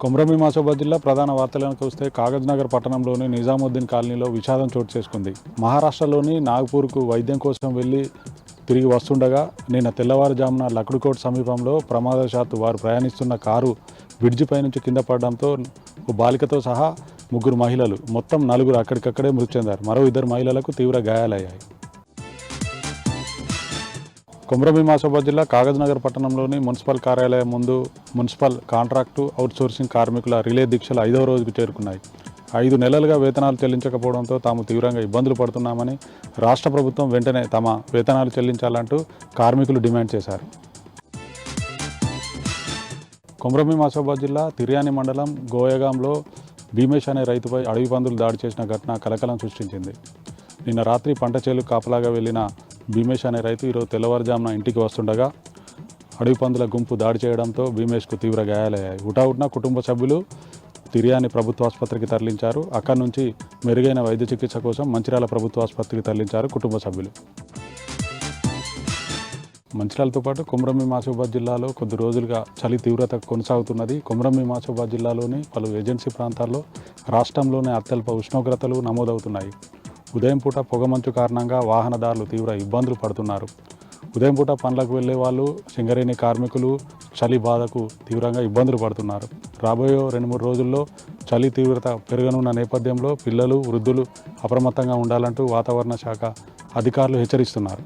కొమ్రమి మాసోబాద్ జిల్లా ప్రధాన వార్తలను చూస్తే కాగజ్నగర్ పట్టణంలోని నిజాముద్దీన్ కాలనీలో విషాదం చోటు చేసుకుంది. మహారాష్ట్రలోని నాగ్పూర్కు వైద్యం కోసం వెళ్లి తిరిగి వస్తుండగా నిన్న తెల్లవారుజామున లక్డుకోట్ సమీపంలో ప్రమాదవశాత్తు వారు ప్రయాణిస్తున్న కారు బ్రిడ్జిపై నుంచి కింద పడడంతో ఓ బాలికతో సహా 3 మహిళలు మొత్తం 4 అక్కడికక్కడే మృతి చెందారు. మరో 2 మహిళలకు తీవ్ర గాయాలయ్యాయి. కొమ్రమి మాసోబాద్ జిల్లా కాగజ్నగర్ పట్టణంలోని మున్సిపల్ కార్యాలయం ముందు మున్సిపల్ కాంట్రాక్టు అవుట్సోర్సింగ్ కార్మికుల రిలే దీక్షలు 5వ రోజుకు చేరుకున్నాయి. 5 నెలలుగా వేతనాలు చెల్లించకపోవడంతో తాము తీవ్రంగా ఇబ్బందులు పడుతున్నామని రాష్ట్ర ప్రభుత్వం వెంటనే తమ వేతనాలు చెల్లించాలంటూ కార్మికులు డిమాండ్ చేశారు. కొమ్రమి మాసోబాద్ జిల్లా తిర్యాని మండలం గోయగాంలో భీమేష్ అనే రైతుపై అడవి పందులు దాడి చేసిన ఘటన కలకలం సృష్టించింది. నిన్న రాత్రి పంట చేలు కాపలాగా వెళ్లిన భీమేష్ అనే రైతు ఈరోజు తెల్లవారుజామున ఇంటికి వస్తుండగా అడవి పందుల గుంపు దాడి చేయడంతో భీమేష్కు తీవ్ర గాయాలయ్యాయి. హుటాహుటిన కుటుంబ సభ్యులు తిర్యాని ప్రభుత్వ ఆసుపత్రికి తరలించారు. అక్కడి నుంచి మెరుగైన వైద్య చికిత్స కోసం మంచిర్యాల ప్రభుత్వ ఆసుపత్రికి తరలించారు కుటుంబ సభ్యులు. మంచిర్యాలతో పాటు కొమ్రమి మాసోబాద్ జిల్లాలో కొద్ది రోజులుగా చలి తీవ్రత కొనసాగుతున్నది. కొమ్రమి మాసోబాద్ జిల్లాలోని పలు ఏజెన్సీ ప్రాంతాల్లో రాష్ట్రంలోనే అత్యల్ప ఉష్ణోగ్రతలు నమోదవుతున్నాయి. ఉదయం పూట పొగమంచు కారణంగా వాహనదారులు తీవ్ర ఇబ్బందులు పడుతున్నారు. ఉదయం పూట పనులకు వెళ్లే వాళ్ళు, సింగరేణి కార్మికులు చలి బాధకు తీవ్రంగా ఇబ్బందులు పడుతున్నారు. రాబోయే 2-3 రోజుల్లో చలి తీవ్రత పెరగనున్న నేపథ్యంలో పిల్లలు, వృద్ధులు అప్రమత్తంగా ఉండాలంటూ వాతావరణ శాఖ అధికారులు హెచ్చరిస్తున్నారు.